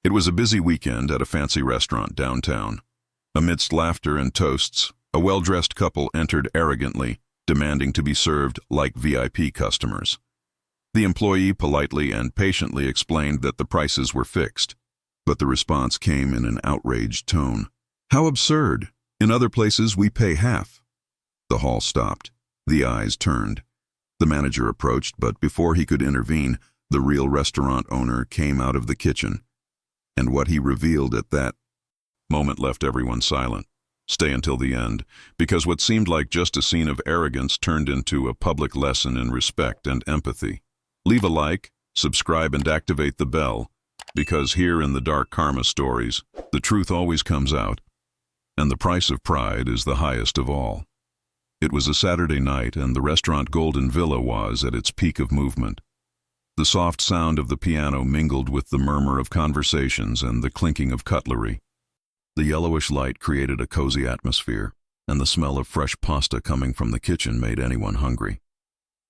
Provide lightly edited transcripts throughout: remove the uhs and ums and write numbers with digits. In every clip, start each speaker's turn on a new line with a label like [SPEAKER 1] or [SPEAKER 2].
[SPEAKER 1] It was a busy weekend at a fancy restaurant downtown. Amidst laughter and toasts, a well-dressed couple entered arrogantly, demanding to be served like VIP customers. The employee politely and patiently explained that the prices were fixed, but the response came in an outraged tone. "How absurd! In other places we pay half." The hall stopped. The eyes turned. The manager approached, but before he could intervene, the real restaurant owner came out of the kitchen. And what he revealed at that moment left everyone silent. Stay until the end, because what seemed like just a scene of arrogance turned into a public lesson in respect and empathy. Leave a like, subscribe, and activate the bell, because here in the Dark Karma stories, the truth always comes out, and the price of pride is the highest of all. It was a Saturday night, and the restaurant Golden Villa was at its peak of movement. The soft sound of the piano mingled with the murmur of conversations and the clinking of cutlery. The yellowish light created a cozy atmosphere, and the smell of fresh pasta coming from the kitchen made anyone hungry.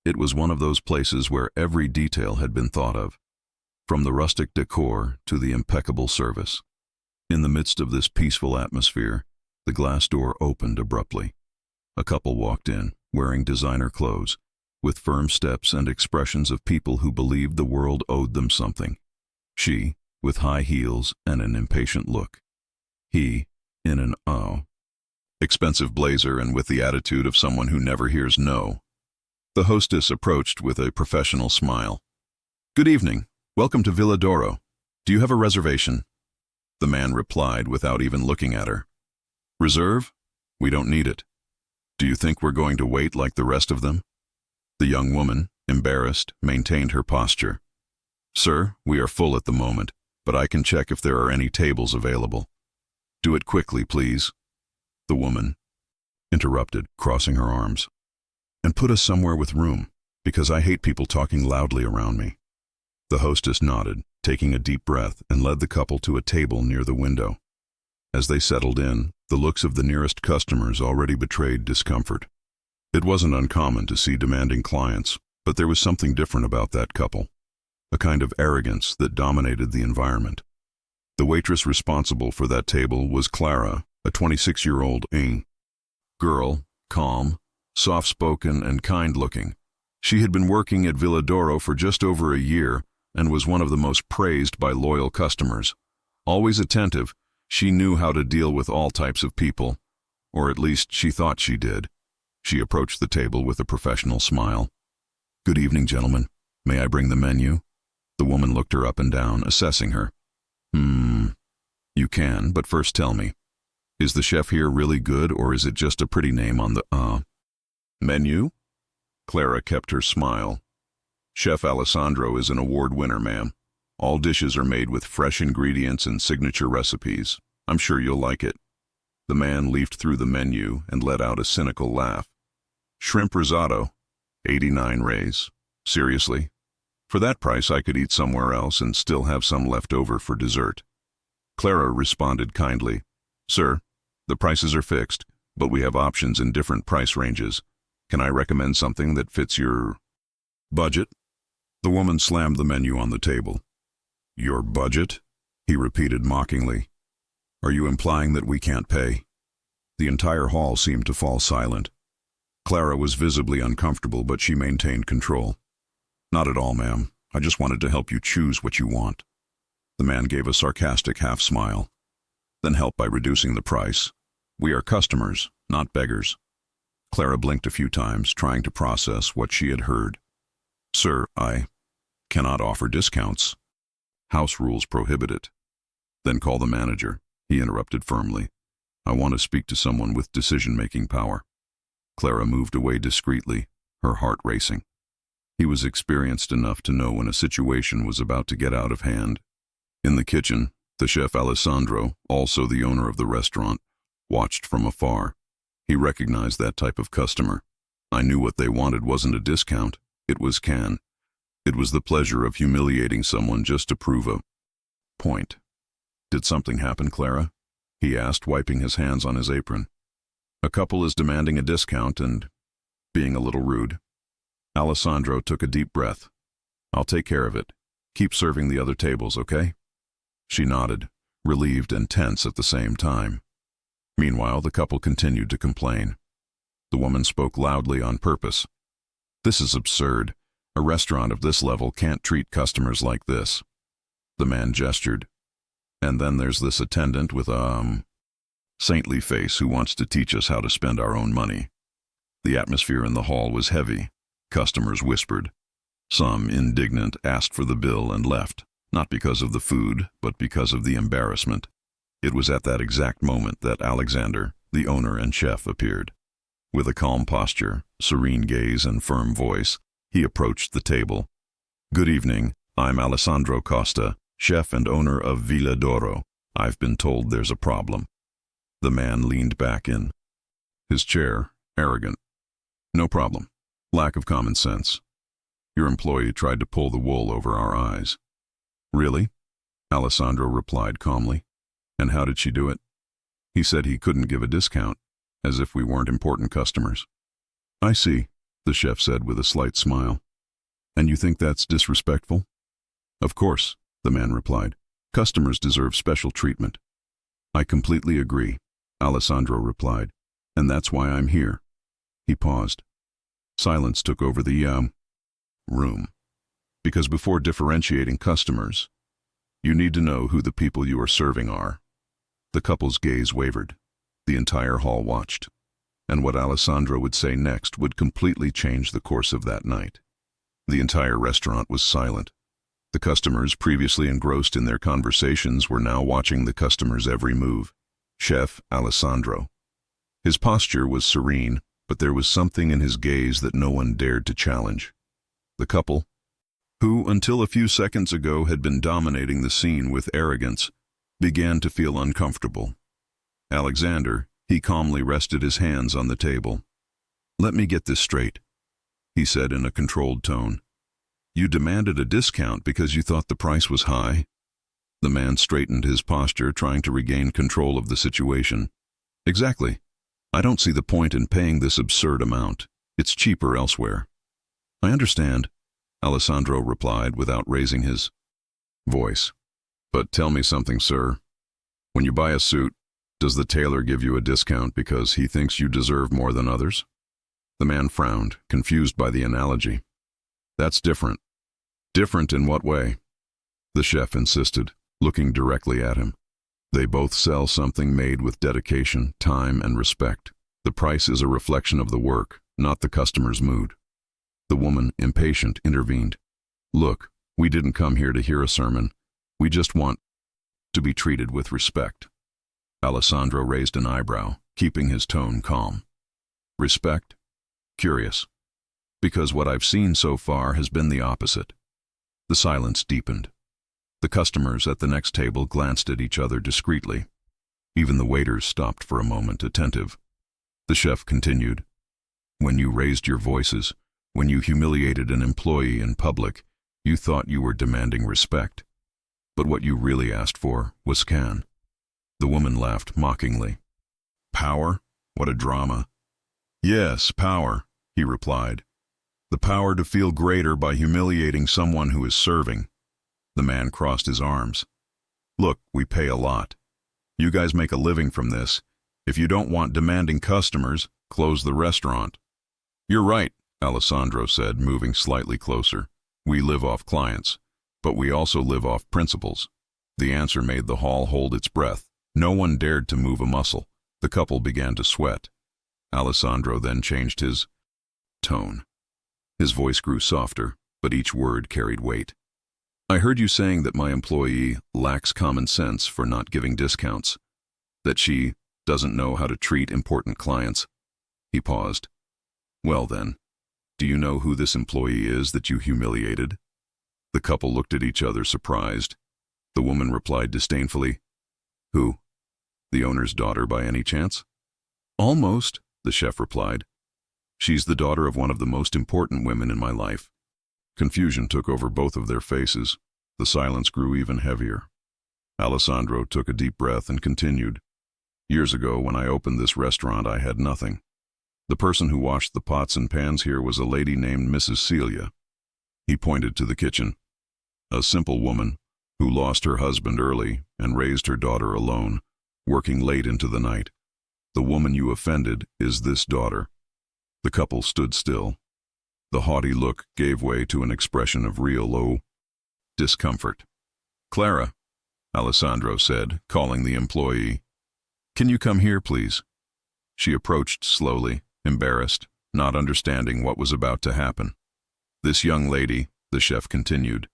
[SPEAKER 1] It was one of those places where every detail had been thought of, from the rustic decor to the impeccable service. In the midst of this peaceful atmosphere, the glass door opened abruptly. A couple walked in, wearing designer clothes, with firm steps and expressions of people who believed the world owed them something. She, with high heels and an impatient look. He, in an expensive blazer and with the attitude of someone who never hears no. The hostess approached with a professional smile. "Good evening. Welcome to Villa d'Oro. Do you have a reservation?" The man replied without even looking at her. "Reserve? We don't need it. Do you think we're going to wait like the rest of them?" The young woman, embarrassed, maintained her posture. "Sir, we are full at the moment, but I can check if there are any tables available." "Do it quickly, please." The woman interrupted, crossing her arms. "And put us somewhere with room, because I hate people talking loudly around me." The hostess nodded, taking a deep breath, and led the couple to a table near the window. As they settled in, the looks of the nearest customers already betrayed discomfort. It wasn't uncommon to see demanding clients, but there was something different about that couple, a kind of arrogance that dominated the environment. The waitress responsible for that table was Clara, a 26-year-old girl, calm, soft-spoken, and kind-looking. She had been working at Villa d'Oro for just over a year and was one of the most praised by loyal customers. Always attentive, she knew how to deal with all types of people, or at least she thought she did. She approached the table with a professional smile. "Good evening, gentlemen. May I bring the menu?" The woman looked her up and down, assessing her. You can, but first tell me, is the chef here really good, or is it just a pretty name on the menu?" Clara kept her smile. "Chef Alessandro is an award winner, ma'am. All dishes are made with fresh ingredients and signature recipes. I'm sure you'll like it." The man leafed through the menu and let out a cynical laugh. "Shrimp risotto, 89 rays. Seriously? For that price I could eat somewhere else and still have some left over for dessert." Clara responded kindly. "Sir, the prices are fixed, but we have options in different price ranges. Can I recommend something that fits your budget?" The woman slammed the menu on the table. "Your budget?" he repeated mockingly. "Are you implying that we can't pay?" The entire hall seemed to fall silent. Clara was visibly uncomfortable, but she maintained control. "Not at all, ma'am. I just wanted to help you choose what you want." The man gave a sarcastic half-smile. "Then help by reducing the price. We are customers, not beggars." Clara blinked a few times, trying to process what she had heard. "Sir, I cannot offer discounts. House rules prohibit it." "Then call the manager," he interrupted firmly. "I want to speak to someone with decision-making power." Clara moved away discreetly, her heart racing. He was experienced enough to know when a situation was about to get out of hand. In the kitchen, the chef Alessandro, also the owner of the restaurant, watched from afar. He recognized that type of customer. I knew what they wanted wasn't a discount, it was can. It was the pleasure of humiliating someone just to prove a point. "Did something happen, Clara?" he asked, wiping his hands on his apron. "A couple is demanding a discount and being a little rude." Alessandro took a deep breath. "I'll take care of it. Keep serving the other tables, okay?" She nodded, relieved and tense at the same time. Meanwhile, the couple continued to complain. The woman spoke loudly on purpose. "This is absurd. A restaurant of this level can't treat customers like this." The man gestured. "And then there's this attendant with a saintly face who wants to teach us how to spend our own money." The atmosphere in the hall was heavy. Customers whispered. Some, indignant, asked for the bill and left, not because of the food, but because of the embarrassment. It was at that exact moment that Alexander, the owner and chef, appeared. With a calm posture, serene gaze, and firm voice, he approached the table. "Good evening. I'm Alessandro Costa, chef and owner of Villa d'Oro. I've been told there's a problem." The man leaned back in his chair, arrogant. "No problem. Lack of common sense. Your employee tried to pull the wool over our eyes." "Really?" Alessandro replied calmly. "And how did she do it?" "He said he couldn't give a discount, as if we weren't important customers." "I see," the chef said with a slight smile. "And you think that's disrespectful?" "Of course," the man replied. "Customers deserve special treatment." "I completely agree," Alessandro replied. "And that's why I'm here." He paused. Silence took over the room. "Because before differentiating customers, you need to know who the people you are serving are." The couple's gaze wavered. The entire hall watched. And what Alessandro would say next would completely change the course of that night. The entire restaurant was silent. The customers, previously engrossed in their conversations, were now watching the customer's every move. Chef Alessandro. His posture was serene, but there was something in his gaze that no one dared to challenge. The couple, who until a few seconds ago had been dominating the scene with arrogance, began to feel uncomfortable. Alexander, he calmly rested his hands on the table. "Let me get this straight," he said in a controlled tone. "You demanded a discount because you thought the price was high?" The man straightened his posture, trying to regain control of the situation. "Exactly. I don't see the point in paying this absurd amount. It's cheaper elsewhere." "I understand," Alessandro replied without raising his voice. "But tell me something, sir. When you buy a suit, does the tailor give you a discount because he thinks you deserve more than others?" The man frowned, confused by the analogy. "That's different." "Different in what way?" the chef insisted, looking directly at him. "They both sell something made with dedication, time, and respect. The price is a reflection of the work, not the customer's mood." The woman, impatient, intervened. "Look, we didn't come here to hear a sermon. We just want to be treated with respect." Alessandro raised an eyebrow, keeping his tone calm. "Respect? Curious. Because what I've seen so far has been the opposite." The silence deepened. The customers at the next table glanced at each other discreetly. Even the waiters stopped for a moment, attentive. The chef continued. "When you raised your voices, when you humiliated an employee in public, you thought you were demanding respect. But what you really asked for was can." The woman laughed mockingly. "Power? What a drama." "Yes, power," he replied. "The power to feel greater by humiliating someone who is serving." The man crossed his arms. "Look, we pay a lot. You guys make a living from this. If you don't want demanding customers, close the restaurant." "You're right," Alessandro said, moving slightly closer. "We live off clients, but we also live off principles." The answer made the hall hold its breath. No one dared to move a muscle. The couple began to sweat. Alessandro then changed his tone. His voice grew softer, but each word carried weight. "I heard you saying that my employee lacks common sense for not giving discounts, that she doesn't know how to treat important clients." He paused. "Well then, do you know who this employee is that you humiliated?" The couple looked at each other, surprised. The woman replied disdainfully, "Who? The owner's daughter by any chance?" "Almost," the chef replied. "She's the daughter of one of the most important women in my life." Confusion took over both of their faces. The silence grew even heavier. Alessandro took a deep breath and continued. "Years ago, when I opened this restaurant, I had nothing. The person who washed the pots and pans here was a lady named Mrs. Celia." He pointed to the kitchen. "A simple woman, who lost her husband early and raised her daughter alone, working late into the night. The woman you offended is this daughter." The couple stood still. The haughty look gave way to an expression of real discomfort. "Clara," Alessandro said, calling the employee. "Can you come here, please?" She approached slowly, embarrassed, not understanding what was about to happen. "This young lady," the chef continued,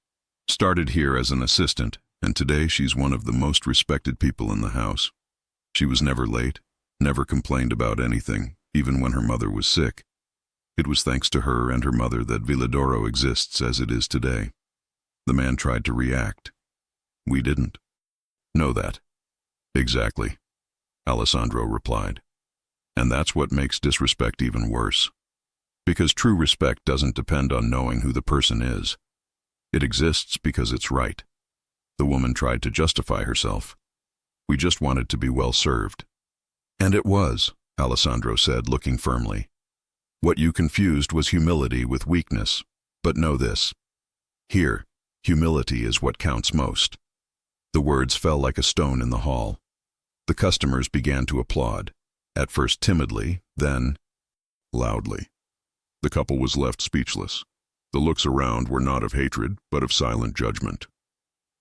[SPEAKER 1] "started here as an assistant, and today she's one of the most respected people in the house. She was never late, never complained about anything, even when her mother was sick. It was thanks to her and her mother that Villadoro exists as it is today." The man tried to react. "We didn't know that." "Exactly," Alessandro replied. "And that's what makes disrespect even worse. Because true respect doesn't depend on knowing who the person is. It exists because it's right." The woman tried to justify herself. "We just wanted to be well served." "And it was," Alessandro said, looking firmly. "What you confused was humility with weakness. But know this. Here, humility is what counts most." The words fell like a stone in the hall. The customers began to applaud, at first timidly, then loudly. The couple was left speechless. The looks around were not of hatred, but of silent judgment.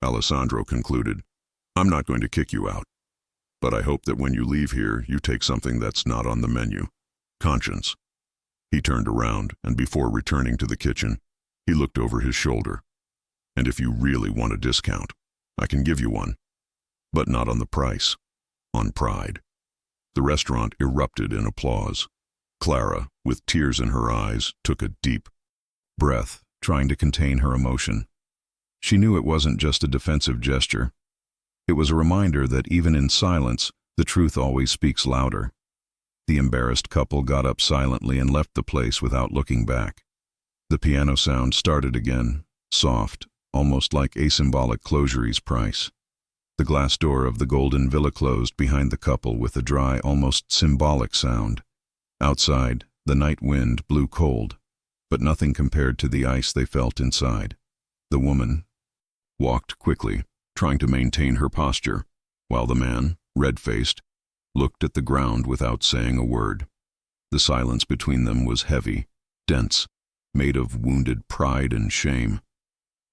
[SPEAKER 1] Alessandro concluded, "I'm not going to kick you out, but I hope that when you leave here, you take something that's not on the menu. Conscience." He turned around, and before returning to the kitchen, he looked over his shoulder. "And if you really want a discount, I can give you one. But not on the price. On pride." The restaurant erupted in applause. Clara, with tears in her eyes, took a deep breath, trying to contain her emotion. She knew it wasn't just a defensive gesture. It was a reminder that even in silence, the truth always speaks louder. The embarrassed couple got up silently and left the place without looking back. The piano sound started again, soft, almost like a symbolic closure's price. The glass door of the golden villa closed behind the couple with a dry, almost symbolic sound. Outside, the night wind blew cold, but nothing compared to the ice they felt inside. The woman walked quickly, trying to maintain her posture, while the man, red-faced, looked at the ground without saying a word. The silence between them was heavy, dense, made of wounded pride and shame.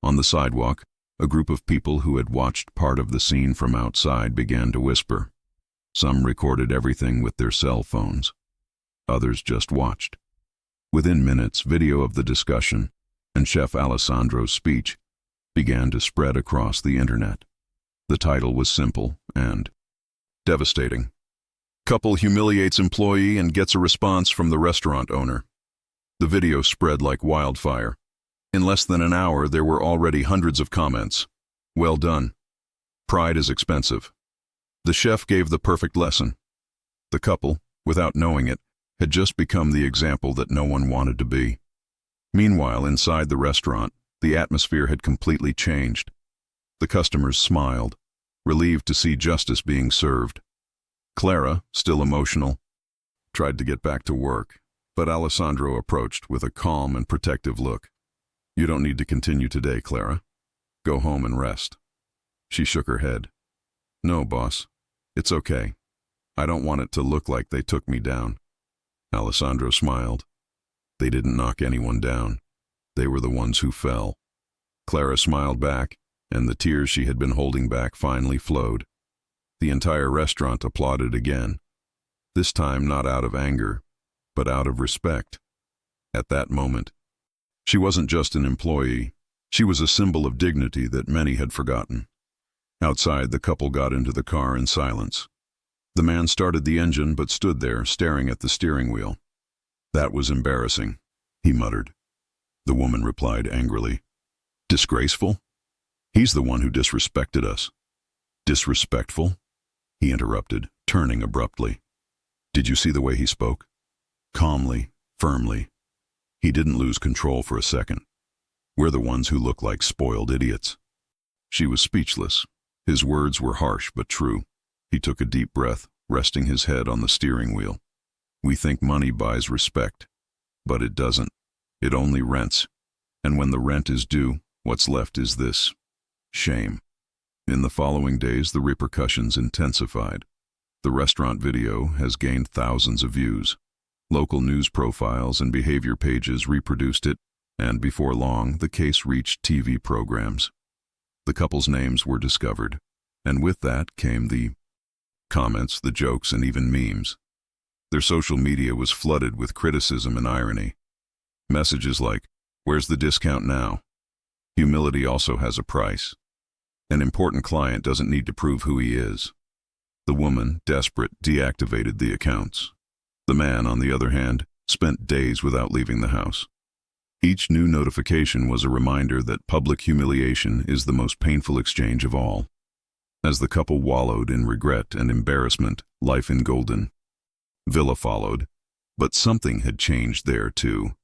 [SPEAKER 1] On the sidewalk, a group of people who had watched part of the scene from outside began to whisper. Some recorded everything with their cell phones. Others just watched. Within minutes, video of the discussion and Chef Alessandro's speech began to spread across the internet. The title was simple and devastating. "Couple humiliates employee and gets a response from the restaurant owner." The video spread like wildfire. In less than an hour, there were already hundreds of comments. "Well done. Pride is expensive." "The chef gave the perfect lesson." The couple, without knowing it, had just become the example that no one wanted to be. Meanwhile, inside the restaurant, the atmosphere had completely changed. The customers smiled, relieved to see justice being served. Clara, still emotional, tried to get back to work, but Alessandro approached with a calm and protective look. "You don't need to continue today, Clara. Go home and rest." She shook her head. "No, boss. It's okay. I don't want it to look like they took me down." Alessandro smiled. They didn't knock anyone down. They were the ones who fell. Clara smiled back, and the tears she had been holding back finally flowed. The entire restaurant applauded again, this time not out of anger, but out of respect. At that moment, she wasn't just an employee. She was a symbol of dignity that many had forgotten. Outside, the couple got into the car in silence. The man started the engine but stood there, staring at the steering wheel. "That was embarrassing," he muttered. The woman replied angrily, "Disgraceful? He's the one who disrespected us." "Disrespectful?" he interrupted, turning abruptly. "Did you see the way he spoke? Calmly, firmly. He didn't lose control for a second. We're the ones who look like spoiled idiots." She was speechless. His words were harsh but true. He took a deep breath, resting his head on the steering wheel. "We think money buys respect, but it doesn't. It only rents. And when the rent is due, what's left is this shame." In the following days, the repercussions intensified. The restaurant video has gained thousands of views. Local news profiles and behavior pages reproduced it, and before long, the case reached TV programs. The couple's names were discovered, and with that came the comments, the jokes, and even memes. Their social media was flooded with criticism and irony. Messages like, "Where's the discount now?" Humility also has a price. An important client doesn't need to prove who he is. The woman, desperate, deactivated the accounts. The man, on the other hand, spent days without leaving the house. Each new notification was a reminder that public humiliation is the most painful exchange of all. As the couple wallowed in regret and embarrassment, life in Golden Villa followed, but something had changed there too.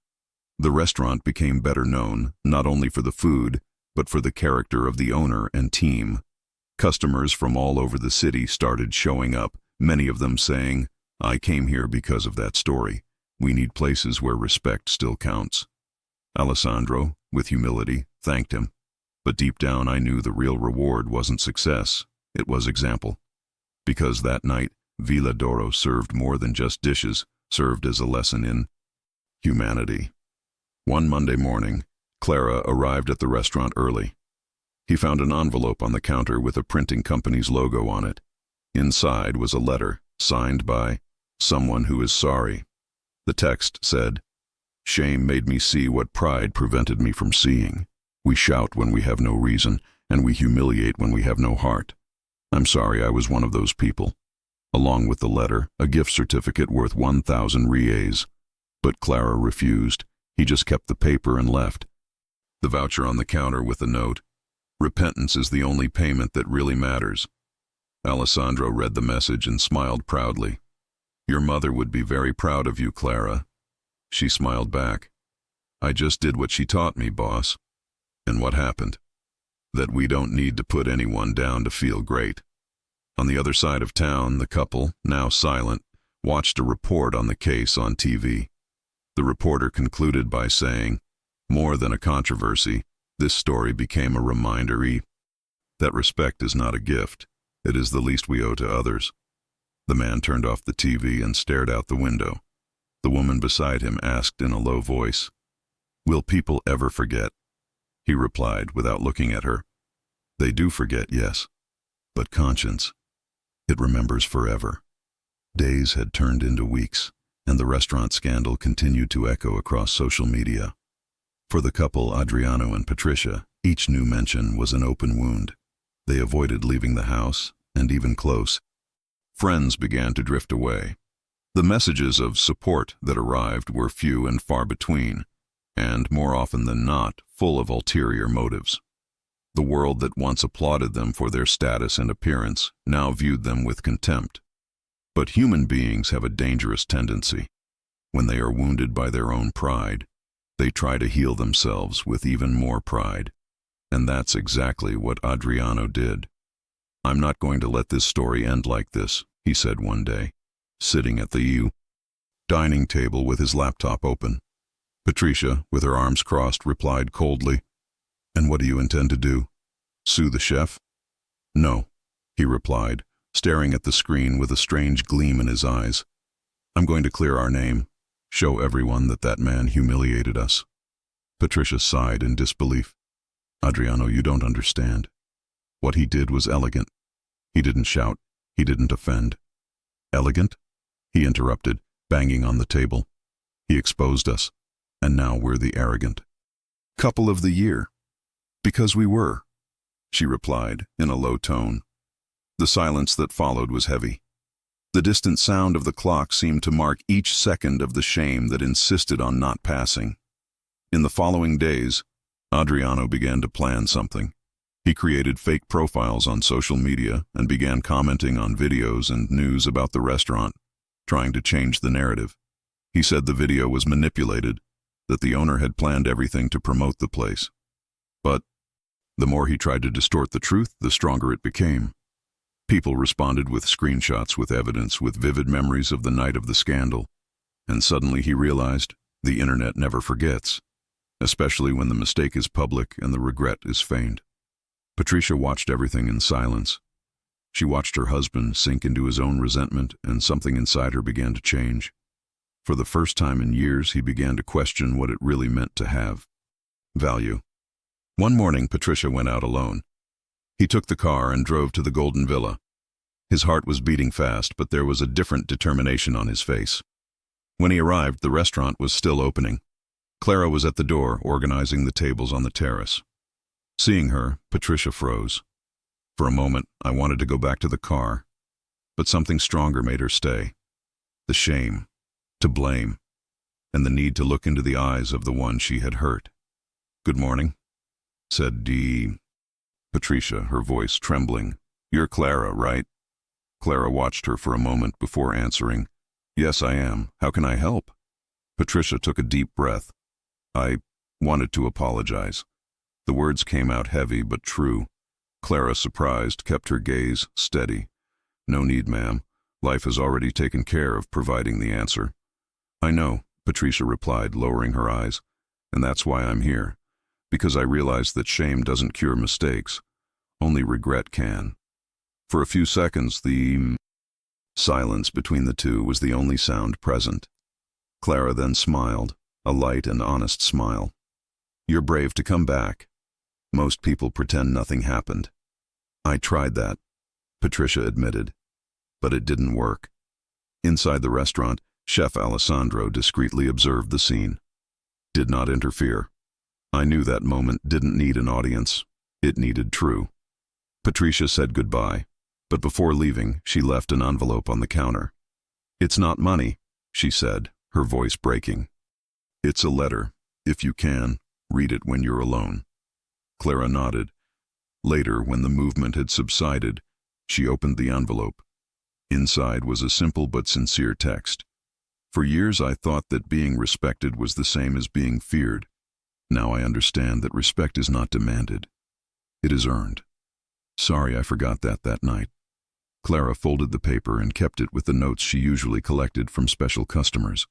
[SPEAKER 1] The restaurant became better known, not only for the food, but for the character of the owner and team. Customers from all over the city started showing up, many of them saying, "I came here because of that story. We need places where respect still counts." Alessandro, with humility, thanked him. But deep down I knew the real reward wasn't success, it was example. Because that night, Villa d'Oro served more than just dishes, served as a lesson in humanity. One Monday morning, Clara arrived at the restaurant early. He found an envelope on the counter with a printing company's logo on it. Inside was a letter, signed by someone who is sorry. The text said, "Shame made me see what pride prevented me from seeing. We shout when we have no reason, and we humiliate when we have no heart. I'm sorry I was one of those people." Along with the letter, a gift certificate worth 1,000 reais. But Clara refused. He just kept the paper and left. The voucher on the counter with the note, "Repentance is the only payment that really matters." Alessandro read the message and smiled proudly. "Your mother would be very proud of you, Clara." She smiled back. "I just did what she taught me, boss." And what happened? That we don't need to put anyone down to feel great. On the other side of town, the couple, now silent, watched a report on the case on TV. The reporter concluded by saying, "More than a controversy, this story became a reminder that respect is not a gift, it is the least we owe to others." The man turned off the TV and stared out the window. The woman beside him asked in a low voice, "Will people ever forget?" He replied without looking at her, "They do forget, yes. But conscience, it remembers forever." Days had turned into weeks, and the restaurant scandal continued to echo across social media. For the couple, Adriano and Patricia, each new mention was an open wound. They avoided leaving the house, and even close friends began to drift away. The messages of support that arrived were few and far between, and more often than not, full of ulterior motives. The world that once applauded them for their status and appearance now viewed them with contempt. But human beings have a dangerous tendency. When they are wounded by their own pride, they try to heal themselves with even more pride. And that's exactly what Adriano did. "I'm not going to let this story end like this," he said one day, sitting at the dining table with his laptop open. Patricia, with her arms crossed, replied coldly, "And what do you intend to do? Sue the chef?" "No," he replied, staring at the screen with a strange gleam in his eyes. "I'm going to clear our name, show everyone that that man humiliated us." Patricia sighed in disbelief. "Adriano, you don't understand. What he did was elegant. He didn't shout. He didn't offend." "Elegant?" he interrupted, banging on the table. "He exposed us, and now we're the arrogant couple of the year." "Because we were," she replied in a low tone. The silence that followed was heavy. The distant sound of the clock seemed to mark each second of the shame that insisted on not passing. In the following days, Adriano began to plan something. He created fake profiles on social media and began commenting on videos and news about the restaurant, trying to change the narrative. He said the video was manipulated, that the owner had planned everything to promote the place. But the more he tried to distort the truth, the stronger it became. People responded with screenshots, with evidence, with vivid memories of the night of the scandal. And suddenly he realized the internet never forgets, especially when the mistake is public and the regret is feigned. Patricia watched everything in silence. She watched her husband sink into his own resentment, and something inside her began to change. For the first time in years, he began to question what it really meant to have value. One morning, Patricia went out alone. He took the car and drove to the Golden Villa. His heart was beating fast, but there was a different determination on his face. When he arrived, the restaurant was still opening. Clara was at the door, organizing the tables on the terrace. Seeing her, Patricia froze. For a moment, I wanted to go back to the car, but something stronger made her stay. The shame, to blame, and the need to look into the eyes of the one she had hurt. "Good morning," said Patricia, her voice trembling. "You're Clara, right?" Clara watched her for a moment before answering. "Yes, I am. How can I help?" Patricia took a deep breath. "I wanted to apologize." The words came out heavy but true. Clara, surprised, kept her gaze steady. "No need, ma'am. Life has already taken care of providing the answer." "I know," Patricia replied, lowering her eyes, "and that's why I'm here. Because I realize that shame doesn't cure mistakes. Only regret can." For a few seconds, the silence between the two was the only sound present. Clara then smiled, a light and honest smile. "You're brave to come back. Most people pretend nothing happened." "I tried that," Patricia admitted, "but it didn't work." Inside the restaurant, Chef Alessandro discreetly observed the scene. Did not interfere. I knew that moment didn't need an audience. It needed true. Patricia said goodbye, but before leaving, she left an envelope on the counter. "It's not money," she said, her voice breaking. "It's a letter. If you can, read it when you're alone." Clara nodded. Later, when the movement had subsided, she opened the envelope. Inside was a simple but sincere text. "For years I thought that being respected was the same as being feared. Now I understand that respect is not demanded. It is earned. Sorry I forgot that night." Clara folded the paper and kept it with the notes she usually collected from special customers.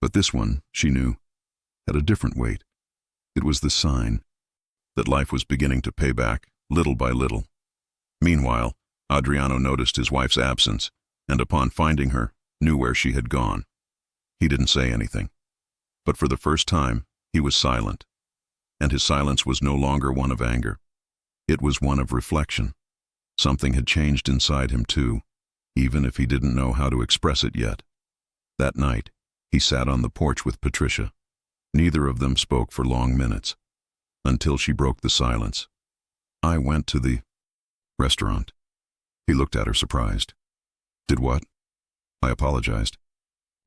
[SPEAKER 1] But this one, she knew, had a different weight. It was the sign that life was beginning to pay back, little by little. Meanwhile, Adriano noticed his wife's absence, and upon finding her, knew where she had gone. He didn't say anything. But for the first time, he was silent. And his silence was no longer one of anger. It was one of reflection. Something had changed inside him too, even if he didn't know how to express it yet. That night, he sat on the porch with Patricia. Neither of them spoke for long minutes, until she broke the silence. "I went to the restaurant." He looked at her surprised. "Did what?" "I apologized."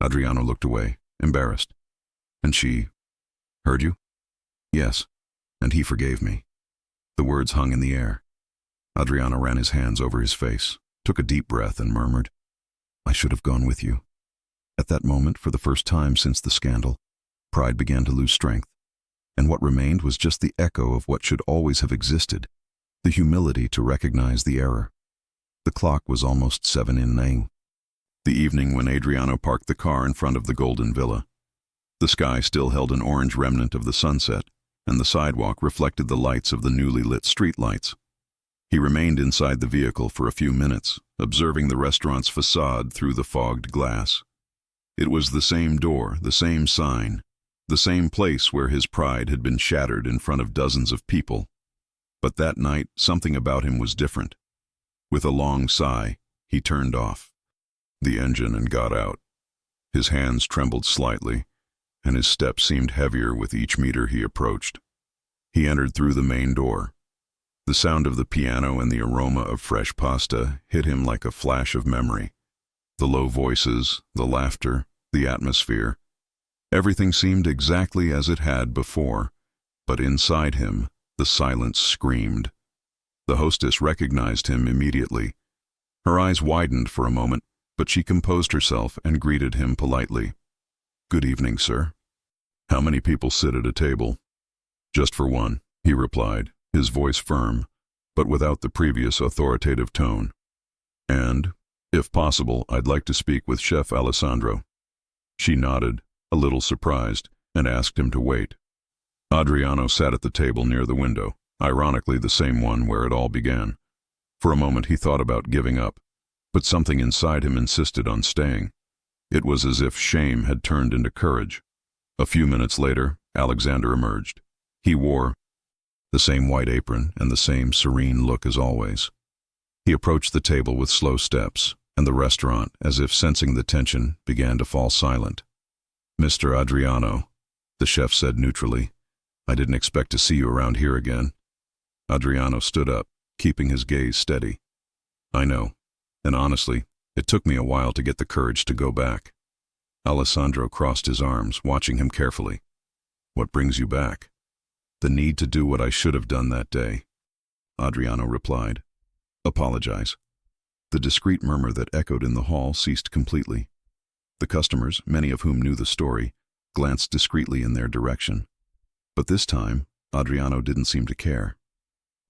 [SPEAKER 1] Adriano looked away, embarrassed. "And she heard you?" "Yes, and he forgave me." The words hung in the air. Adriano ran his hands over his face, took a deep breath, and murmured, "I should have gone with you." At that moment, for the first time since the scandal, pride began to lose strength, and what remained was just the echo of what should always have existed, the humility to recognize the error. The clock was almost 7 in the evening when Adriano parked the car in front of the Golden Villa. The sky still held an orange remnant of the sunset, and the sidewalk reflected the lights of the newly lit streetlights. He remained inside the vehicle for a few minutes, observing the restaurant's facade through the fogged glass. It was the same door, the same sign, the same place where his pride had been shattered in front of dozens of people. But that night, something about him was different. With a long sigh, he turned off the engine and got out. His hands trembled slightly, and his step seemed heavier with each meter he approached. He entered through the main door. The sound of the piano and the aroma of fresh pasta hit him like a flash of memory. The low voices, the laughter, the atmosphere. Everything seemed exactly as it had before, but inside him, the silence screamed. The hostess recognized him immediately. Her eyes widened for a moment, but she composed herself and greeted him politely. "Good evening, sir. How many people sit at a table?" "Just for one," he replied, his voice firm, but without the previous authoritative tone. "And, if possible, I'd like to speak with Chef Alessandro." She nodded, a little surprised, and asked him to wait. Adriano sat at the table near the window, Ironically, the same one where it all began. For a moment he thought about giving up, but something inside him insisted on staying. It was as if shame had turned into courage. A few minutes later, Alexander emerged. He wore the same white apron and the same serene look as always. He approached the table with slow steps, and the restaurant, as if sensing the tension, began to fall silent. "Mr. Adriano," the chef said neutrally, "I didn't expect to see you around here again." Adriano stood up, keeping his gaze steady. "I know, and honestly, it took me a while to get the courage to go back." Alessandro crossed his arms, watching him carefully. "What brings you back?" "The need to do what I should have done that day," Adriano replied. "Apologize." The discreet murmur that echoed in the hall ceased completely. The customers, many of whom knew the story, glanced discreetly in their direction. But this time, Adriano didn't seem to care.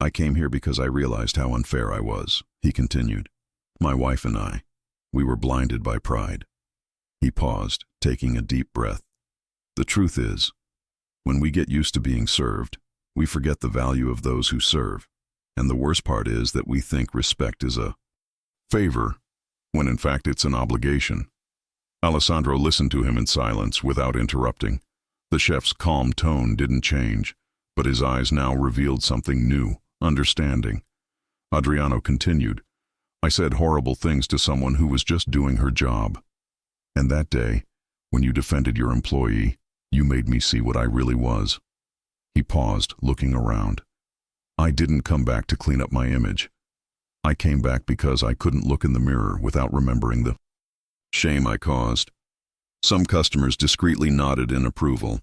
[SPEAKER 1] "I came here because I realized how unfair I was," he continued. "My wife and I, we were blinded by pride." He paused, taking a deep breath. "The truth is, when we get used to being served, we forget the value of those who serve. And the worst part is that we think respect is a favor, when in fact it's an obligation." Alessandro listened to him in silence without interrupting. The chef's calm tone didn't change, but his eyes now revealed something new, understanding. Adriano continued, "I said horrible things to someone who was just doing her job. And that day, when you defended your employee, you made me see what I really was." He paused, looking around. "I didn't come back to clean up my image. I came back because I couldn't look in the mirror without remembering the shame I caused." Some customers discreetly nodded in approval.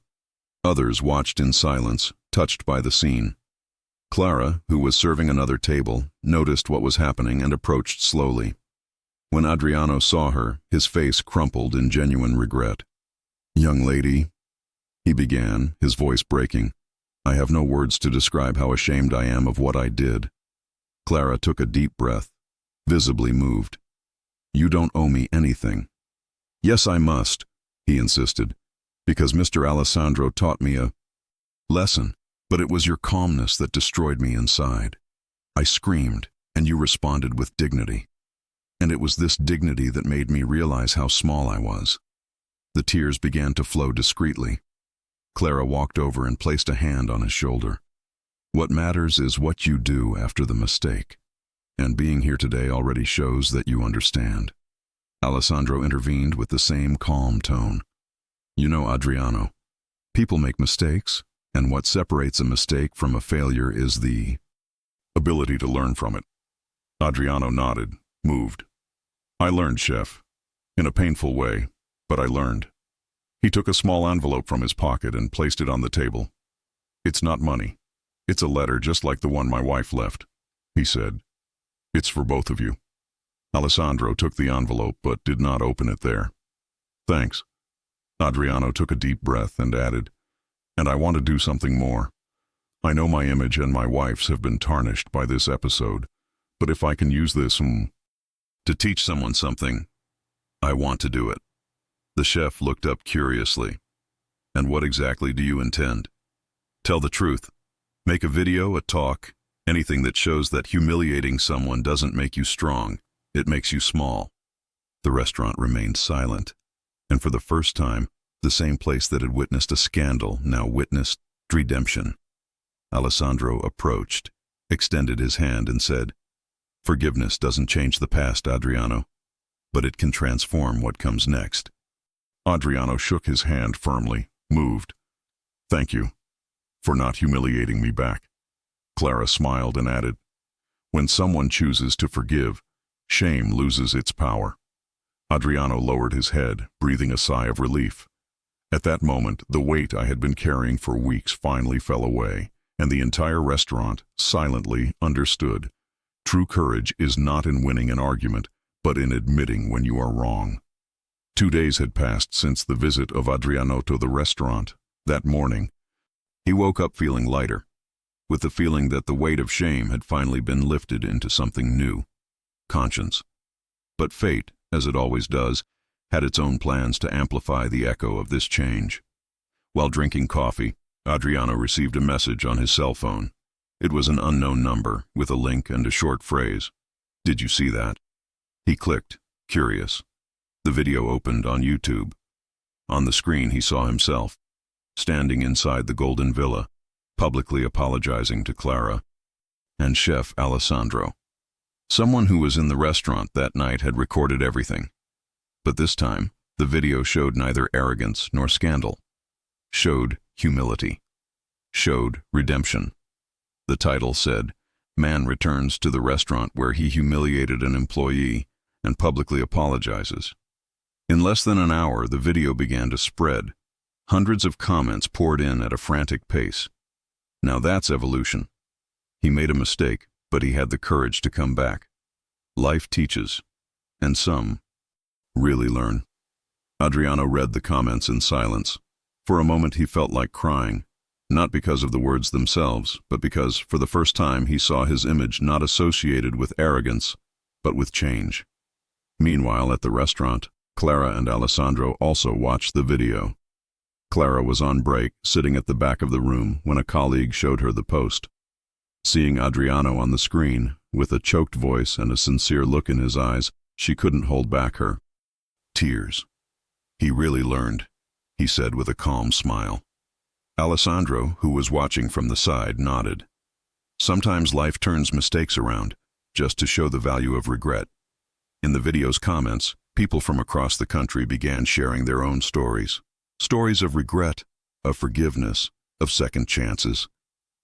[SPEAKER 1] Others watched in silence, touched by the scene. Clara, who was serving another table, noticed what was happening and approached slowly. When Adriano saw her, his face crumpled in genuine regret. "Young lady," he began, his voice breaking, "I have no words to describe how ashamed I am of what I did." Clara took a deep breath, visibly moved. "You don't owe me anything." "Yes, I must," he insisted, "because Mr. Alessandro taught me a lesson, but it was your calmness that destroyed me inside. I screamed, and you responded with dignity. And it was this dignity that made me realize how small I was." The tears began to flow discreetly. Clara walked over and placed a hand on his shoulder. "What matters is what you do after the mistake. And being here today already shows that you understand." Alessandro intervened with the same calm tone. "You know, Adriano, people make mistakes, and what separates a mistake from a failure is the ability to learn from it." Adriano nodded, moved. "I learned, chef. In a painful way, but I learned." He took a small envelope from his pocket and placed it on the table. "It's not money. It's a letter just like the one my wife left," he said. "It's for both of you." Alessandro took the envelope but did not open it there. "Thanks." Adriano took a deep breath and added, "And I want to do something more. I know my image and my wife's have been tarnished by this episode, but if I can use this to teach someone something, I want to do it." The chef looked up curiously. "And what exactly do you intend?" "Tell the truth. Make a video, a talk, anything that shows that humiliating someone doesn't make you strong, it makes you small." The restaurant remained silent, and for the first time, the same place that had witnessed a scandal now witnessed redemption. Alessandro approached, extended his hand and said, "Forgiveness doesn't change the past, Adriano, but it can transform what comes next." Adriano shook his hand firmly, moved. "Thank you for not humiliating me back." Clara smiled and added, "When someone chooses to forgive, shame loses its power." Adriano lowered his head, breathing a sigh of relief. At that moment, the weight I had been carrying for weeks finally fell away, and the entire restaurant silently understood. True courage is not in winning an argument, but in admitting when you are wrong. 2 days had passed since the visit of Adriano to the restaurant. That morning, he woke up feeling lighter, with the feeling that the weight of shame had finally been lifted into something new, conscience. But fate, as it always does, had its own plans to amplify the echo of this change. While drinking coffee, Adriano received a message on his cell phone. It was an unknown number, with a link and a short phrase. "Did you see that?" He clicked, curious. The video opened on YouTube. On the screen he saw himself, standing inside the Golden Villa, publicly apologizing to Clara and Chef Alessandro. Someone who was in the restaurant that night had recorded everything. But this time, the video showed neither arrogance nor scandal. Showed humility. Showed redemption. The title said, "Man returns to the restaurant where he humiliated an employee and publicly apologizes." In less than an hour, the video began to spread. Hundreds of comments poured in at a frantic pace. Now that's evolution. He made a mistake, but he had the courage to come back. Life teaches, and some really learn. Adriano read the comments in silence. For a moment he felt like crying, not because of the words themselves, but because, for the first time, he saw his image not associated with arrogance, but with change. Meanwhile, at the restaurant, Clara and Alessandro also watched the video. Clara was on break, sitting at the back of the room, when a colleague showed her the post. Seeing Adriano on the screen, with a choked voice and a sincere look in his eyes, she couldn't hold back her tears. "He really learned," he said with a calm smile. Alessandro, who was watching from the side, nodded. Sometimes life turns mistakes around, just to show the value of regret. In the video's comments, people from across the country began sharing their own stories. Stories of regret, of forgiveness, of second chances.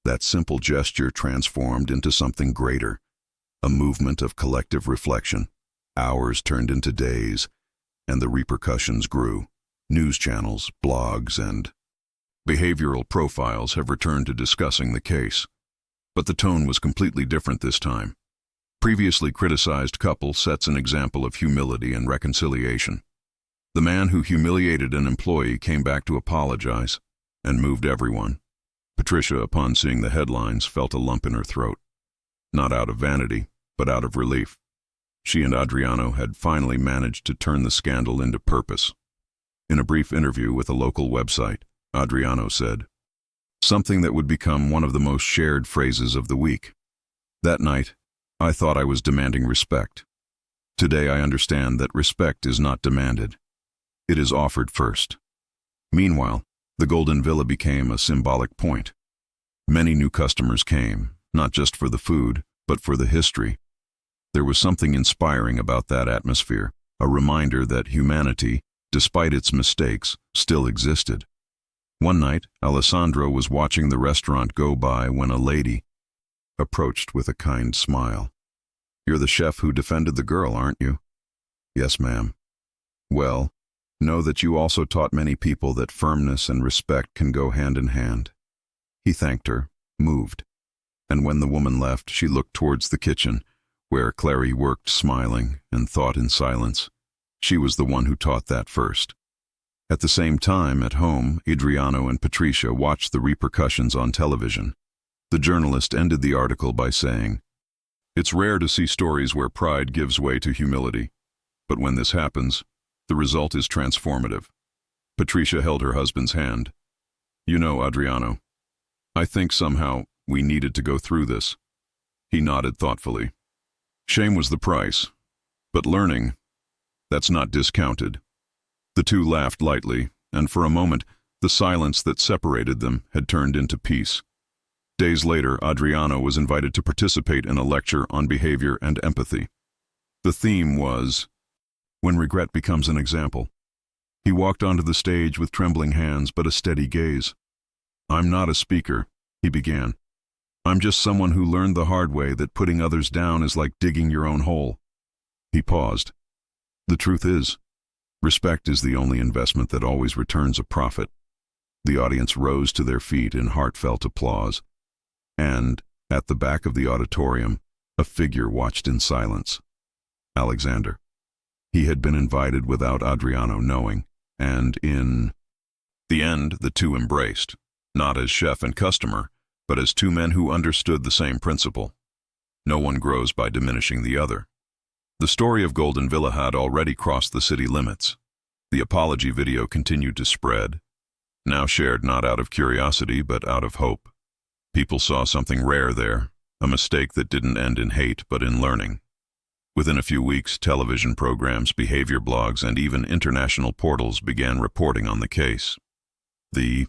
[SPEAKER 1] That simple gesture transformed into something greater, a movement of collective reflection. Hours turned into days, and the repercussions grew. News channels, blogs, and behavioral profiles have returned to discussing the case. But the tone was completely different this time. Previously criticized couple sets an example of humility and reconciliation. The man who humiliated an employee came back to apologize and moved everyone. Patricia, upon seeing the headlines, felt a lump in her throat. Not out of vanity, but out of relief. She and Adriano had finally managed to turn the scandal into purpose. In a brief interview with a local website, Adriano said, "Something that would become one of the most shared phrases of the week. That night, I thought I was demanding respect. Today I understand that respect is not demanded. It is offered first." Meanwhile, the Golden Villa became a symbolic point. Many new customers came, not just for the food, but for the history. There was something inspiring about that atmosphere, a reminder that humanity, despite its mistakes, still existed. One night, Alessandro was watching the restaurant go by when a lady approached with a kind smile. "You're the chef who defended the girl, aren't you?" "Yes, ma'am." "Well, know that you also taught many people that firmness and respect can go hand in hand." He thanked her, moved, and when the woman left, she looked towards the kitchen, where Clara worked smiling and thought in silence. She was the one who taught that first. At the same time, at home, Adriano and Patricia watched the repercussions on television. The journalist ended the article by saying, "It's rare to see stories where pride gives way to humility, but when this happens, the result is transformative." Patricia held her husband's hand. "You know, Adriano, I think somehow we needed to go through this." He nodded thoughtfully. "Shame was the price, but learning, that's not discounted." The two laughed lightly, and for a moment, the silence that separated them had turned into peace. Days later, Adriano was invited to participate in a lecture on behavior and empathy. The theme was, "When regret becomes an example." He walked onto the stage with trembling hands but a steady gaze. "I'm not a speaker," he began. "I'm just someone who learned the hard way that putting others down is like digging your own hole." He paused. "The truth is, respect is the only investment that always returns a profit." The audience rose to their feet in heartfelt applause, and, at the back of the auditorium, a figure watched in silence. Alexander. He had been invited without Adriano knowing, and in the end, the two embraced, not as chef and customer, but as two men who understood the same principle. No one grows by diminishing the other. The story of Golden Villa had already crossed the city limits. The apology video continued to spread, now shared not out of curiosity but out of hope. People saw something rare there, a mistake that didn't end in hate but in learning. Within a few weeks, television programs, behavior blogs, and even international portals began reporting on the case. The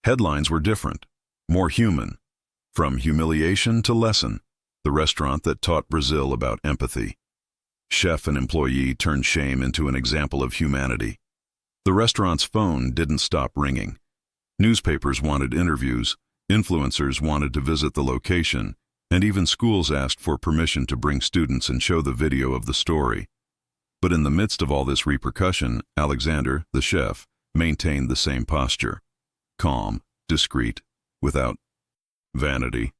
[SPEAKER 1] headlines were different, more human. From humiliation to lesson, the restaurant that taught Brazil about empathy. Chef and employee turned shame into an example of humanity. The restaurant's phone didn't stop ringing. Newspapers wanted interviews, influencers wanted to visit the location, and even schools asked for permission to bring students and show the video of the story. But in the midst of all this repercussion, Alexander, the chef, maintained the same posture. Calm, discreet, without vanity.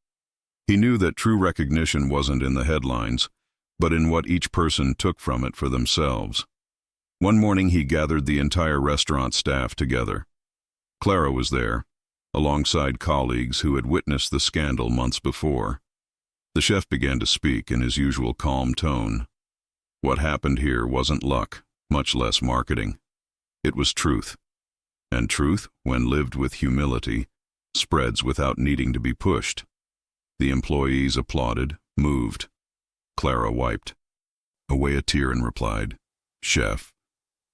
[SPEAKER 1] He knew that true recognition wasn't in the headlines, but in what each person took from it for themselves. One morning he gathered the entire restaurant staff together. Clara was there, alongside colleagues who had witnessed the scandal months before. The chef began to speak in his usual calm tone. What happened here wasn't luck, much less marketing. It was truth. And truth, when lived with humility, spreads without needing to be pushed. The employees applauded, moved. Clara wiped away a tear and replied, "Chef,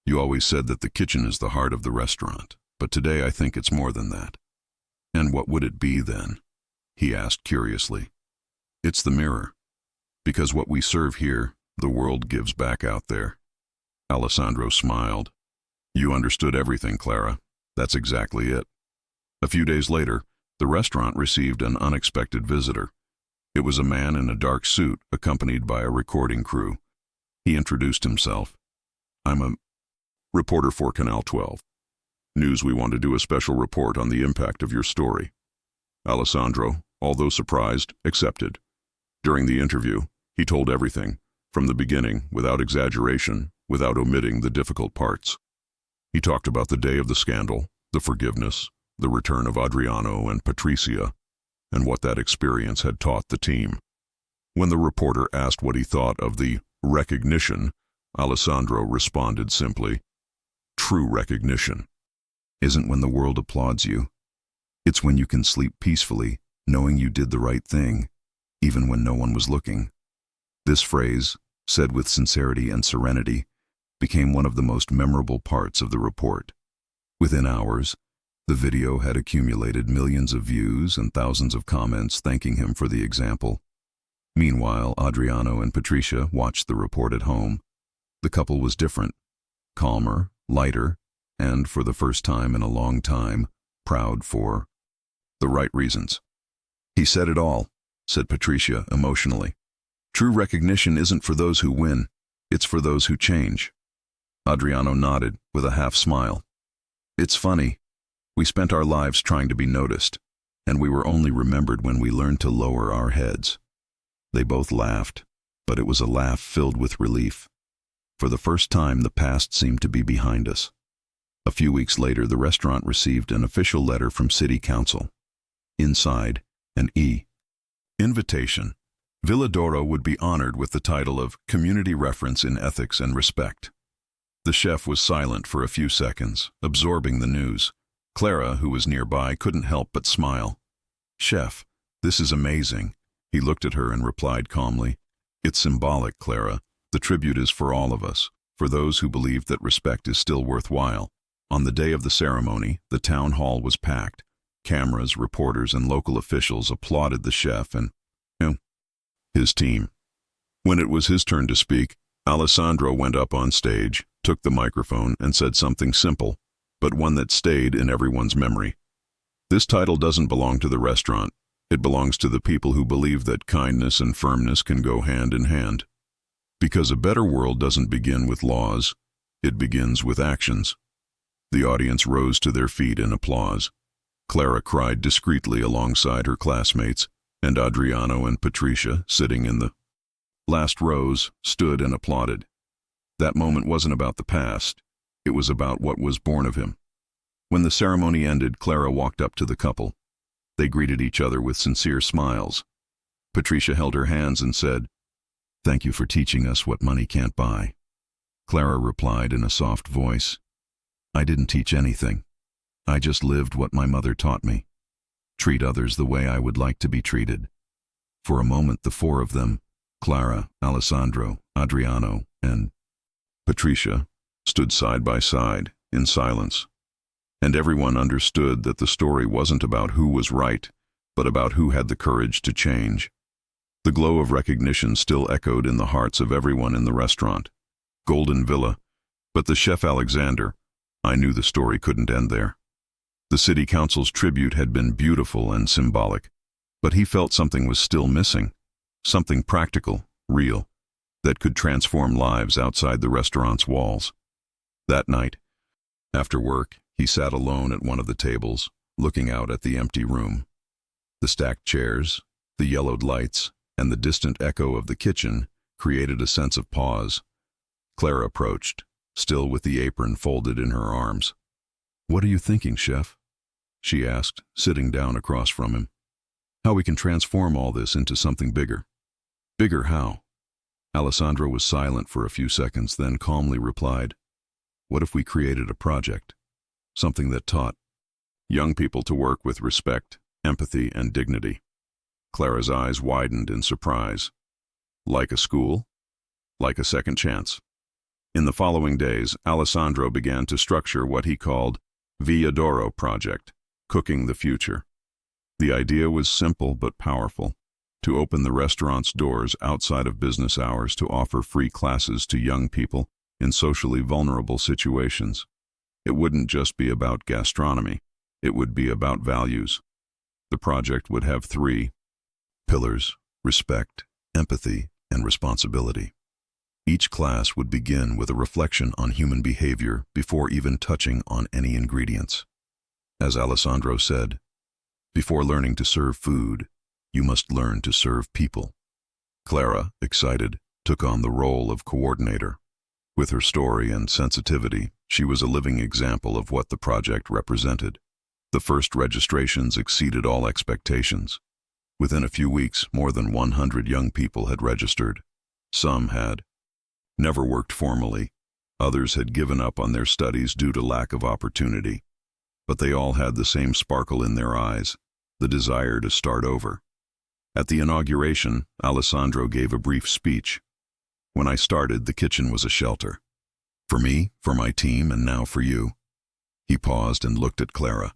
[SPEAKER 1] you always said that the kitchen is the heart of the restaurant, but today I think it's more than that." "And what would it be then?" he asked curiously. "It's the mirror. Because what we serve here, the world gives back out there." Alessandro smiled. "You understood everything, Clara. That's exactly it." A few days later, the restaurant received an unexpected visitor. It was a man in a dark suit, accompanied by a recording crew. He introduced himself. "I'm a reporter for Canal 12. News, we want to do a special report on the impact of your story." Alessandro, although surprised, accepted. During the interview, he told everything, from the beginning, without exaggeration, without omitting the difficult parts. He talked about the day of the scandal, the forgiveness, the return of Adriano and Patrícia, and what that experience had taught the team. When the reporter asked what he thought of the recognition, Alessandro responded simply, "True recognition isn't when the world applauds you. It's when you can sleep peacefully, knowing you did the right thing, even when no one was looking." This phrase, said with sincerity and serenity, became one of the most memorable parts of the report. Within hours, the video had accumulated millions of views and thousands of comments thanking him for the example. Meanwhile, Adriano and Patrícia watched the report at home. The couple was different, calmer, lighter, and, for the first time in a long time, proud for the right reasons. "He said it all," said Patrícia emotionally. "True recognition isn't for those who win, it's for those who change." Adriano nodded with a half smile. "It's funny. We spent our lives trying to be noticed, and we were only remembered when we learned to lower our heads." They both laughed, but it was a laugh filled with relief. For the first time, the past seemed to be behind us. A few weeks later, the restaurant received an official letter from City Council. Inside, an invitation. Villa d'Oro would be honored with the title of Community Reference in Ethics and Respect. The chef was silent for a few seconds, absorbing the news. Clara, who was nearby, couldn't help but smile. "Chef, this is amazing." He looked at her and replied calmly, "It's symbolic, Clara. The tribute is for all of us, for those who believe that respect is still worthwhile." On the day of the ceremony, the town hall was packed. Cameras, reporters, and local officials applauded the chef and his team. When it was his turn to speak, Alessandro went up on stage, took the microphone, and said something simple, but one that stayed in everyone's memory. "This title doesn't belong to the restaurant. It belongs to the people who believe that kindness and firmness can go hand in hand. Because a better world doesn't begin with laws, it begins with actions." The audience rose to their feet in applause. Clara cried discreetly alongside her classmates, and Adriano and Patrícia, sitting in the last rows, stood and applauded. That moment wasn't about the past. It was about what was born of him. When the ceremony ended, Clara walked up to the couple. They greeted each other with sincere smiles. Patrícia held her hands and said, "Thank you for teaching us what money can't buy." Clara replied in a soft voice, "I didn't teach anything. I just lived what my mother taught me." Treat others the way I would like to be treated. For a moment, the four of them, Clara, Alessandro, Adriano, and Patricia, stood side by side, in silence. And everyone understood that the story wasn't about who was right, but about who had the courage to change. The glow of recognition still echoed in the hearts of everyone in the restaurant. Golden Villa, but the Chef Alexander, I knew the story couldn't end there. The city council's tribute had been beautiful and symbolic, but he felt something was still missing, something practical, real, that could transform lives outside the restaurant's walls. That night, after work, he sat alone at one of the tables, looking out at the empty room. The stacked chairs, the yellowed lights, and the distant echo of the kitchen created a sense of pause. Clara approached, still with the apron folded in her arms. "What are you thinking, Chef?" she asked, sitting down across from him. "How we can transform all this into something bigger." "Bigger how?" Alessandro was silent for a few seconds, then calmly replied, "What if we created a project? Something that taught young people to work with respect, empathy, and dignity." Clara's eyes widened in surprise. Like a school? Like a second chance? In the following days, Alessandro began to structure what he called Via d'Oro Project, Cooking the Future. The idea was simple but powerful: to open the restaurant's doors outside of business hours to offer free classes to young people in socially vulnerable situations. It wouldn't just be about gastronomy, it would be about values. The project would have 3 pillars: respect, empathy, and responsibility. Each class would begin with a reflection on human behavior before even touching on any ingredients. As Alessandro said, "Before learning to serve food, you must learn to serve people." Clara, excited, took on the role of coordinator. With her story and sensitivity, she was a living example of what the project represented. The first registrations exceeded all expectations. Within a few weeks, more than 100 young people had registered. Some had never worked formally. Others had given up on their studies due to lack of opportunity. But they all had the same sparkle in their eyes, the desire to start over. At the inauguration, Alessandro gave a brief speech. "When I started, the kitchen was a shelter. For me, for my team, and now for you." He paused and looked at Clara.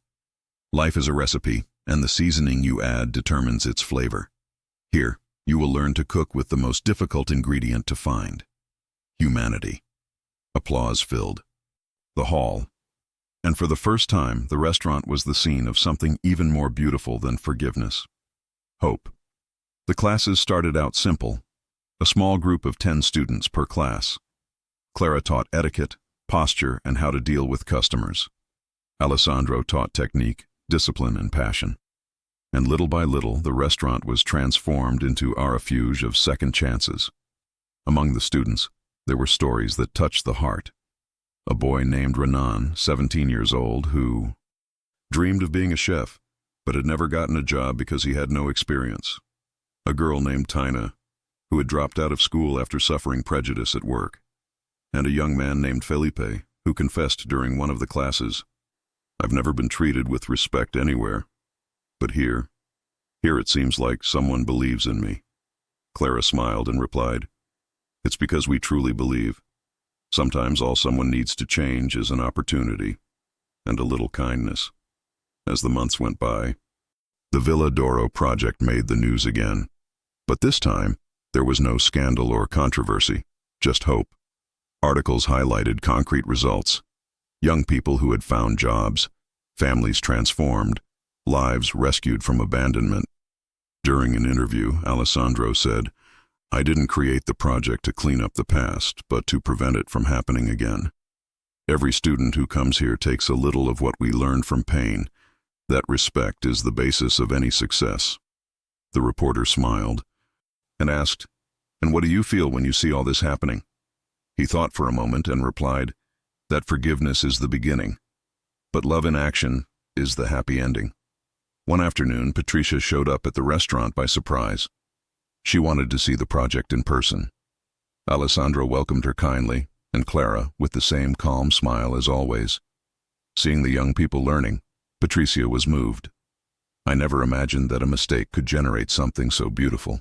[SPEAKER 1] "Life is a recipe, and the seasoning you add determines its flavor. Here, you will learn to cook with the most difficult ingredient to find: humanity." Applause filled the hall, and for the first time, the restaurant was the scene of something even more beautiful than forgiveness: hope. The classes started out simple, a small group of 10 students per class. Clara taught etiquette, posture, and how to deal with customers. Alessandro taught technique, discipline, and passion. And little by little, the restaurant was transformed into a refuge of second chances. Among the students, there were stories that touched the heart. A boy named Renan, 17 years old, who dreamed of being a chef, but had never gotten a job because he had no experience. A girl named Tina, who had dropped out of school after suffering prejudice at work. And a young man named Felipe, who confessed during one of the classes, "I've never been treated with respect anywhere. But here it seems like someone believes in me." Clara smiled and replied, "It's because we truly believe. Sometimes all someone needs to change is an opportunity, and a little kindness." As the months went by, the Villa d'Oro project made the news again. But this time, there was no scandal or controversy, just hope. Articles highlighted concrete results: young people who had found jobs, families transformed, lives rescued from abandonment. During an interview, Alessandro said, "I didn't create the project to clean up the past, but to prevent it from happening again. Every student who comes here takes a little of what we learned from pain. That respect is the basis of any success." The reporter smiled and asked, "And what do you feel when you see all this happening?" He thought for a moment and replied, "That forgiveness is the beginning, but love in action is the happy ending." One afternoon, Patricia showed up at the restaurant by surprise. She wanted to see the project in person. Alessandro welcomed her kindly, and Clara, with the same calm smile as always. Seeing the young people learning, Patricia was moved. I never imagined that a mistake could generate something so beautiful.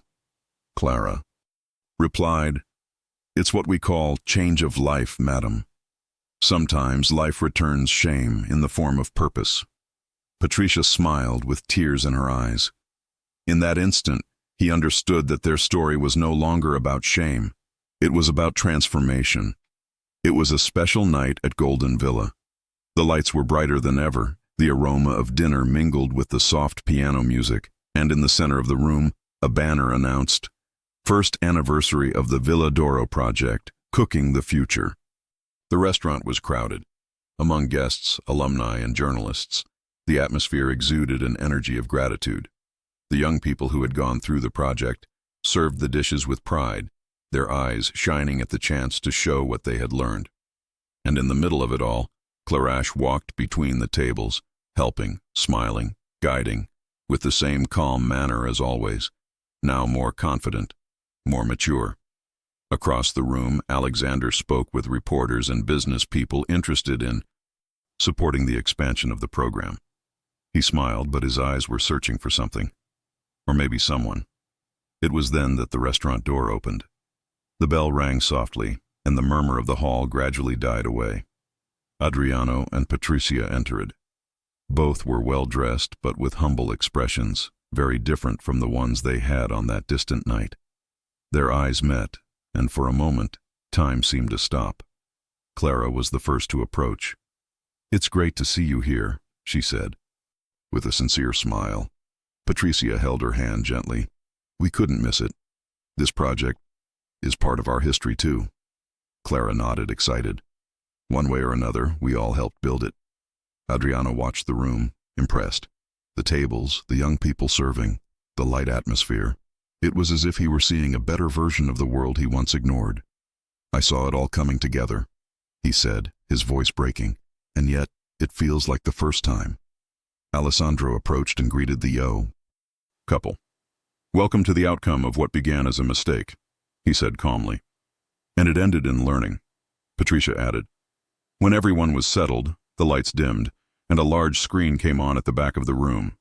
[SPEAKER 1] Clara replied, "It's what we call change of life, madam. Sometimes life returns shame in the form of purpose." Patricia smiled with tears in her eyes. In that instant, he understood that their story was no longer about shame. It was about transformation. It was a special night at Golden Villa. The lights were brighter than ever, the aroma of dinner mingled with the soft piano music, and in the center of the room, a banner announced, "First anniversary of the Villa d'Oro project, cooking the future." The restaurant was crowded. Among guests, alumni, and journalists, the atmosphere exuded an energy of gratitude. The young people who had gone through the project served the dishes with pride, their eyes shining at the chance to show what they had learned. And in the middle of it all, Clara walked between the tables, helping, smiling, guiding, with the same calm manner as always, now more confident, more mature. Across the room, Alexander spoke with reporters and business people interested in supporting the expansion of the program. He smiled, but his eyes were searching for something. Or maybe someone. It was then that the restaurant door opened. The bell rang softly, and the murmur of the hall gradually died away. Adriano and Patrícia entered. Both were well-dressed, but with humble expressions, very different from the ones they had on that distant night. Their eyes met, and for a moment, time seemed to stop. Clara was the first to approach. "It's great to see you here," she said, with a sincere smile. Patrícia held her hand gently. "We couldn't miss it. This project is part of our history, too." Clara nodded, excited. "One way or another, we all helped build it." Adriano watched the room, impressed. The tables, the young people serving, the light atmosphere. It was as if he were seeing a better version of the world he once ignored. "I saw it all coming together," he said, his voice breaking, "and yet it feels like the first time." Alessandro approached and greeted the couple. "Welcome to the outcome of what began as a mistake," he said calmly. "And it ended in learning," Patrícia added. When everyone was settled, the lights dimmed, and a large screen came on at the back of the room.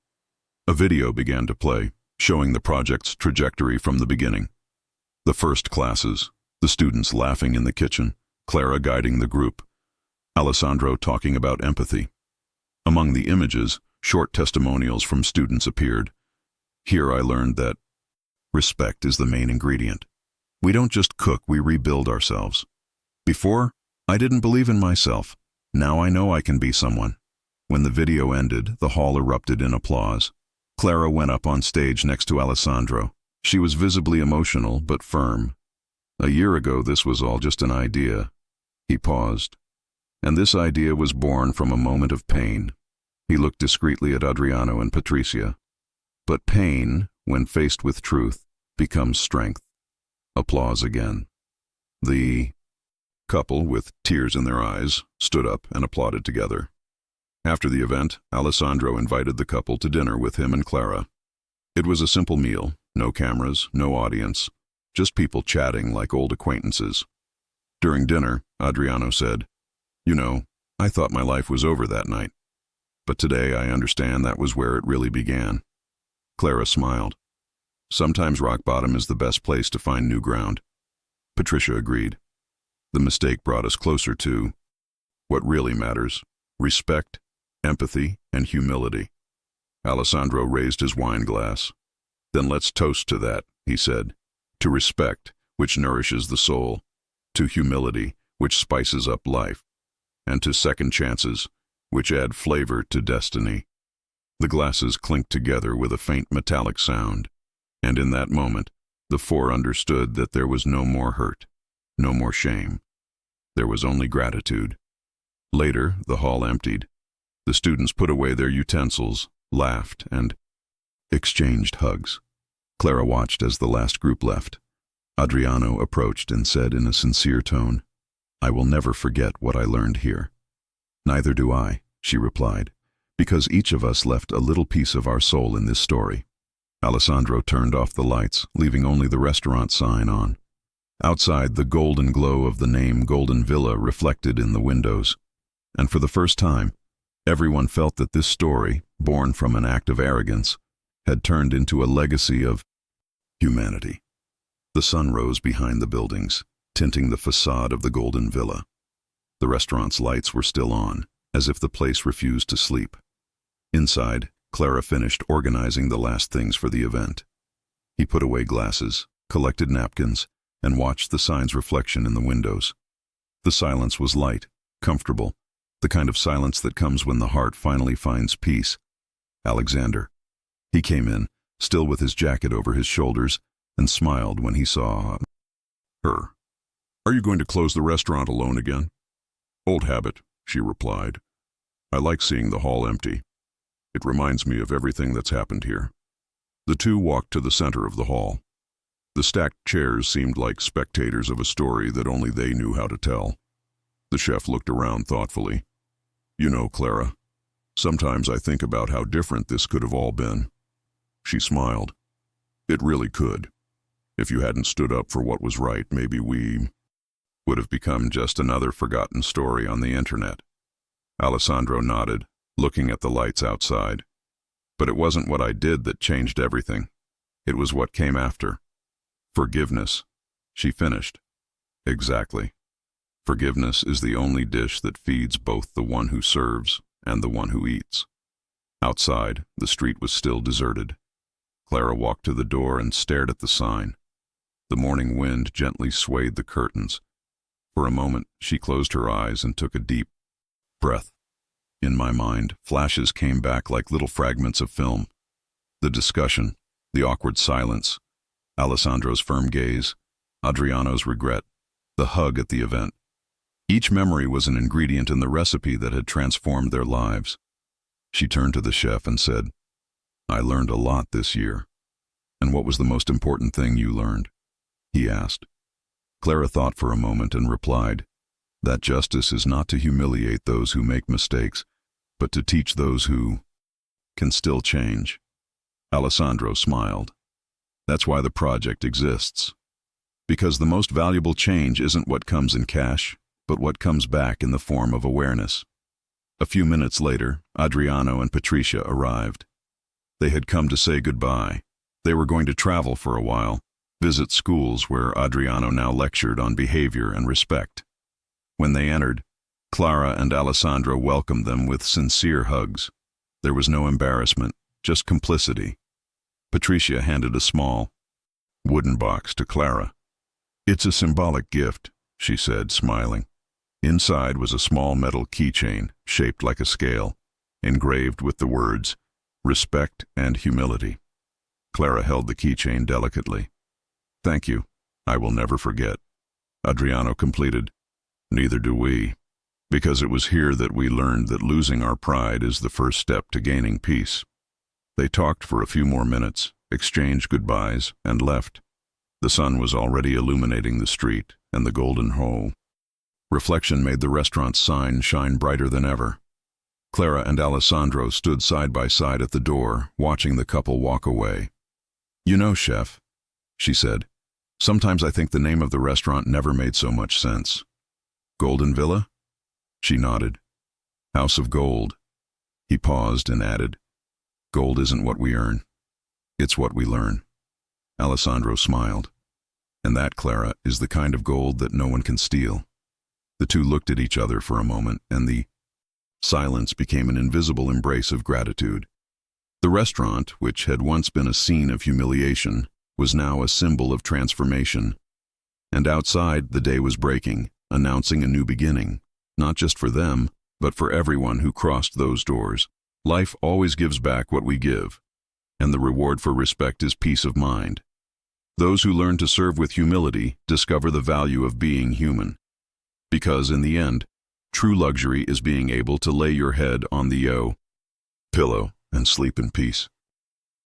[SPEAKER 1] A video began to play, showing the project's trajectory from the beginning. The first classes, the students laughing in the kitchen, Clara guiding the group, Alessandro talking about empathy. Among the images, short testimonials from students appeared. "Here I learned that respect is the main ingredient. We don't just cook, we rebuild ourselves. Before, I didn't believe in myself. Now I know I can be someone." When the video ended, the hall erupted in applause. Clara went up on stage next to Alessandro. She was visibly emotional, but firm. "A year ago, this was all just an idea." He paused. "And this idea was born from a moment of pain." He looked discreetly at Adriano and Patrícia. "But pain, when faced with truth, becomes strength." Applause again. The couple, with tears in their eyes, stood up and applauded together. After the event, Alessandro invited the couple to dinner with him and Clara. It was a simple meal, no cameras, no audience, just people chatting like old acquaintances. During dinner, Adriano said, "You know, I thought my life was over that night. But today I understand that was where it really began." Clara smiled. "Sometimes rock bottom is the best place to find new ground." Patrícia agreed. "The mistake brought us closer to what really matters: respect, empathy, and humility." Alessandro raised his wine glass. "Then let's toast to that," he said. "To respect, which nourishes the soul, to humility, which spices up life, and to second chances, which add flavor to destiny." The glasses clinked together with a faint metallic sound, and in that moment, the four understood that there was no more hurt, no more shame. There was only gratitude. Later, the hall emptied. The students put away their utensils, laughed, and exchanged hugs. Clara watched as the last group left. Adriano approached and said in a sincere tone, "I will never forget what I learned here." "Neither do I," she replied, "because each of us left a little piece of our soul in this story." Alessandro turned off the lights, leaving only the restaurant sign on. Outside, the golden glow of the name Golden Villa reflected in the windows. And for the first time, Everyone felt that this story, born from an act of arrogance, had turned into a legacy of humanity. The sun rose behind the buildings, tinting the facade of the Golden Villa. The restaurant's lights were still on, as if the place refused to sleep. Inside, Clara finished organizing the last things for the event. He put away glasses, collected napkins, and watched the sign's reflection in the windows. The silence was light, comfortable, the kind of silence that comes when the heart finally finds peace. Alexander. He came in, still with his jacket over his shoulders, and smiled when he saw her. "Are you going to close the restaurant alone again?" "Old habit," she replied. "I like seeing the hall empty. It reminds me of everything that's happened here." The two walked to the center of the hall. The stacked chairs seemed like spectators of a story that only they knew how to tell. The chef looked around thoughtfully. "You know, Clara, sometimes I think about how different this could have all been." She smiled. "It really could. If you hadn't stood up for what was right, maybe we would have become just another forgotten story on the internet." Alessandro nodded, looking at the lights outside. "But it wasn't what I did that changed everything. It was what came after. Forgiveness," she finished. "Exactly. Forgiveness is the only dish that feeds both the one who serves and the one who eats." Outside, the street was still deserted. Clara walked to the door and stared at the sign. The morning wind gently swayed the curtains. For a moment, she closed her eyes and took a deep breath. In my mind, flashes came back like little fragments of film. The discussion, the awkward silence, Alessandro's firm gaze, Adriano's regret, the hug at the event. Each memory was an ingredient in the recipe that had transformed their lives. She turned to the chef and said, "I learned a lot this year." "And what was the most important thing you learned?" he asked. Clara thought for a moment and replied, "That justice is not to humiliate those who make mistakes, but to teach those who can still change." Alessandro smiled. "That's why the project exists. Because the most valuable change isn't what comes in cash, but what comes back in the form of awareness." A few minutes later, Adriano and Patrícia arrived. They had come to say goodbye. They were going to travel for a while, visit schools where Adriano now lectured on behavior and respect. When they entered, Clara and Alessandro welcomed them with sincere hugs. There was no embarrassment, just complicity. Patrícia handed a small, wooden box to Clara. "It's a symbolic gift," she said, smiling. Inside was a small metal keychain shaped like a scale, engraved with the words, "Respect and Humility." Clara held the keychain delicately. "Thank you. I will never forget." Adriano completed, "Neither do we, because it was here that we learned that losing our pride is the first step to gaining peace." They talked for a few more minutes, exchanged goodbyes, and left. The sun was already illuminating the street and the golden hole. Reflection made the restaurant's sign shine brighter than ever. Clara and Alessandro stood side by side at the door, watching the couple walk away. "You know, chef," she said, "sometimes I think the name of the restaurant never made so much sense." "Golden Villa?" She nodded. "House of Gold." He paused and added, "Gold isn't what we earn. It's what we learn." Alessandro smiled. "And that, Clara, is the kind of gold that no one can steal." The two looked at each other for a moment, and the silence became an invisible embrace of gratitude. The restaurant, which had once been a scene of humiliation, was now a symbol of transformation. And outside, the day was breaking, announcing a new beginning, not just for them, but for everyone who crossed those doors. Life always gives back what we give, and the reward for respect is peace of mind. Those who learn to serve with humility discover the value of being human. Because in the end, true luxury is being able to lay your head on the pillow and sleep in peace.